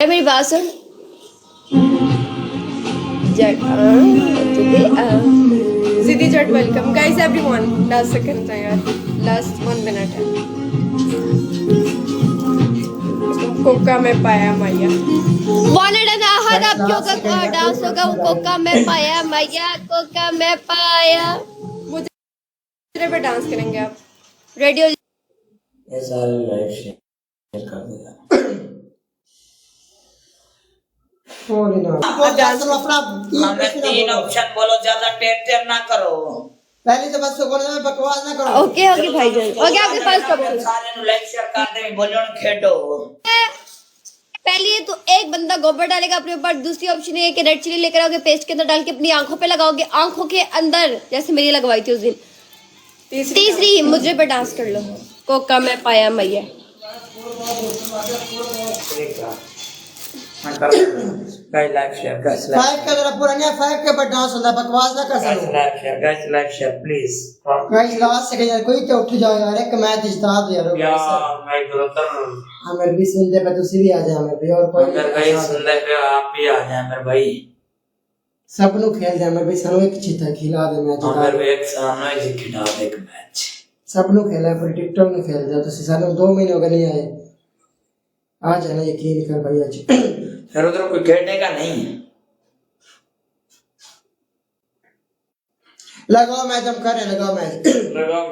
मेरी बात सुन जट Zidi Jat, welcome. Guys, everyone. Last second yaar. Last 1 minute है. Coca में पाया मैया. वालेट ना हर आप क्यों का डांस होगा वो कोका में पाया मैया कोका में पाया मुझे पे डांस करेंगे आप. रेडियो ये सारे लाइव शेयर कर देगा। आप डांस करो अपना हमें 3 ऑप्शन बोलो, ज्यादा टेर ना करो। पहले तो बस बोलने में बकवास ना करो। ओके ओके भाईजान ओके आपके पास कब सारे नु लाइव शेयर कर दे, बोलो न खेडो। पहले तो एक बंदा गोबर डालेगा अपने ऊपर, दूसरी ऑप्शन है कि रेड चिली लेकर आओगे पेस्ट के अंदर डाल के अपनी आंखों पे लगाओगे, आंखों के अंदर जैसे मेरी लगवाई थी उस दिन। तीसरी मुझे पे डांस कर लो कोका में पाया मैया। Guys live share guys five का जरा पूरा नहीं 5 के ऊपर डांस होता है, बकवास ना कर सको। Guys live share please. Guys last से यार कोई तो उठ जाओ यार, एक मैच जिता दो यार। मैं गुरुतर हमें भी सुनते पे तो सीधी आ जाए हमें भी, और कोई अगर गाइस सुनते पे आप भी आ जाए मेरे भाई। सब नु खेल जाए, मैं भी सनो एक चीता खिला दे मैच। हमें भी एक सामने जी खिला दे एक मैच। सब नु खेला पर टिकटॉक नु खेल जाओ तो सानो 2 महीने हो गए नहीं आए। आज है ना यकीन कर भाई आज फिर उधर कोई खेलने का नहीं है। लगाओ मैच, हम कर रहे हैं, लगाओ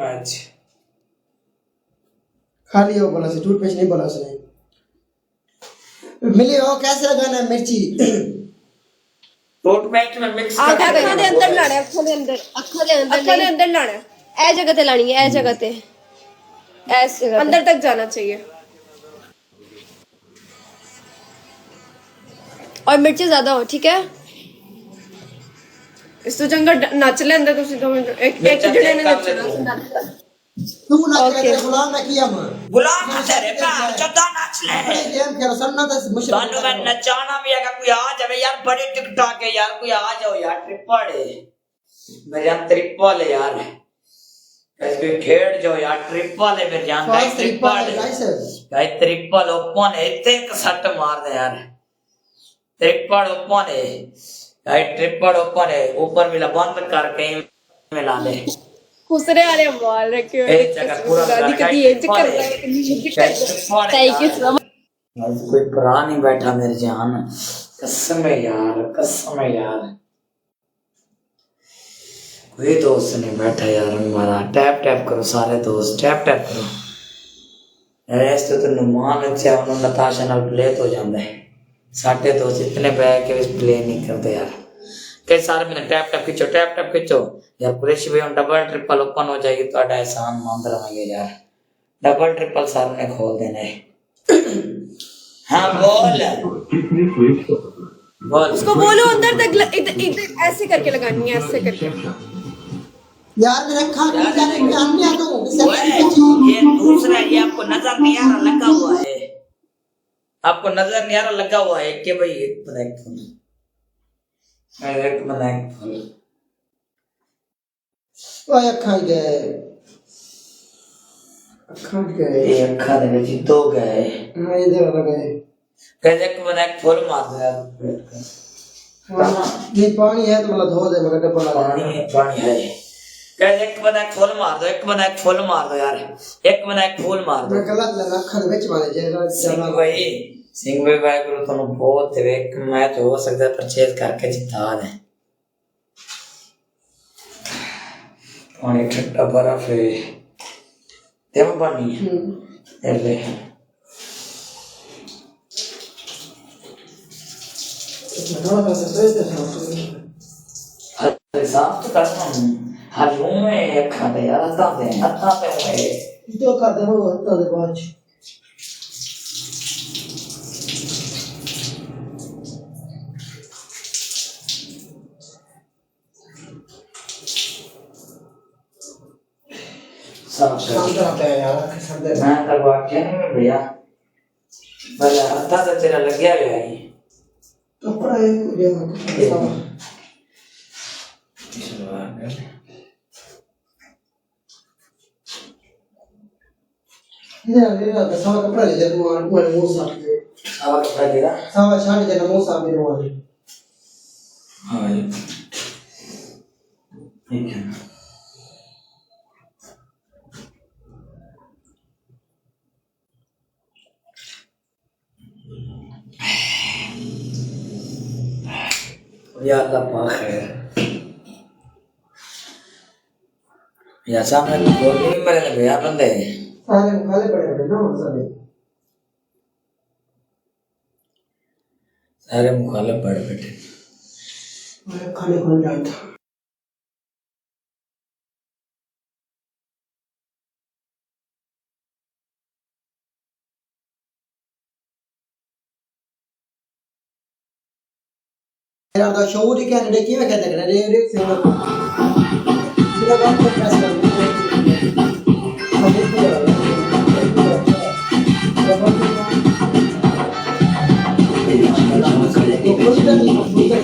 मैच। खाली हो बोला से टूथपेस्ट नहीं बोला उसने। मिली हो कैसे लगाना है मिर्ची? टूथपेस्ट में मिक्स आखा दे अंदर लाना है, अखों दे अंदर लाना है. ए जगह ते लानी है, ए जगह ते ऐस जगह अंदर तक जाना चाहिए. और मिर्ची ज्यादा हो, ठीक है? इस तो जंगल नच ले अंदर तुसी 2 मिनट एक जने ने नचना. तू ना करे गुलाम ना किया मैं गुलाम तेरे पे चौथा नाच ले। गेम खेलो सन्ना तो मुश्किल तानु मैं नचाना भी अगर कोई आ जावे यार, बड़ी टिकटॉक है यार, कोई आ जाओ यार। ट्रिपल है मेरे जान, ट्रिपल है यार। ऐसे खेड़ जाओ यार, ट्रिपल है मेरे जान। गाइस ट्रिपल ओपन है, इतने एक सट मार दे यार। ट्रिपल ओपन है गाइस, ट्रिपल ओपन है। ऊपर मिला बंद करके मिला ले। खुसरे वाले बाल रखे हुए एक जगह पूरा दिखती है जिक्र थैंक यू सो मच। कोई परा नहीं बैठा मेरे जान, कसम है यार, कसम है यार। कोई दोस्त नहीं बैठा यार हमारा। टैप टैप करो सारे दोस्त, टैप टैप करो। ऐसे तो नुमान अच्छा उन्होंने नताशा नाल प्ले तो जाता है। साढ़े दोस्त इतने बैग के प्ले नहीं करते यार। कई सारे मैंने टैप टैप खींचो, टैप टैप खींचो यार। कुरेशी भाई हम डबल ट्रिपल ओपन हो जाएगी तो आड़ा एहसान मान रहांगे यार। डबल ट्रिपल सारे ने खोल देना है। हाँ बोल उसको बोलो अंदर तक ऐसे करके लगानी है, ऐसे करके. यार मेरा खाना नहीं जाने में हम नहीं आता हूं। ये दूसरा, ये आपको नजर नहीं आ रहा लगा हुआ है, आपको नजर नहीं आ रहा लगा हुआ है कि भाई एक बनाए ओए अखा गए ये अखा दे विच दो गए। हां ये दे गए कहते एक बनाए फुल मार दे यार। ये पानी है तो मतलब धो दे, मगर डब्बा लगा पानी है। कहते एक बनाए फुल मार दो, एक बनाए फुल मार दो यार, एक बनाए फुल मार दो। मैं गलत लगा अखा दे विच मारे जे सिंह भाई गुरु तुम बहुत एक मैच हो सकता है परचेज करके जिता दे। पानी ठंडा बर्फ है तेम पानी है ले अरे साफ तो करना हर रूम में एक खाते यार आता है तो कर दे वो आता दे बाज मैं करवा क्या नहीं भैया, भला आता तो तेरा लग गया है कपड़ा है ये सब कपड़ा ले जा, तू मुंह साफ कर। सावा कपड़ा गिरा सावा शांत जना मुंह सामने हुआ हाँ जी ठीक है ना या अल्लाह पाक है या सामने दो तीन बड़े ने भैया बंदे सारे मुखाले पड़े पड़े ना सारे सारे मुखालिफ पड़े बैठे मैं खाने को नहीं डालता मेरा तो शोर ही क्या नडे किया कहते हैं रे रे से सीधा बात कर प्रेस कर तो कुछ नहीं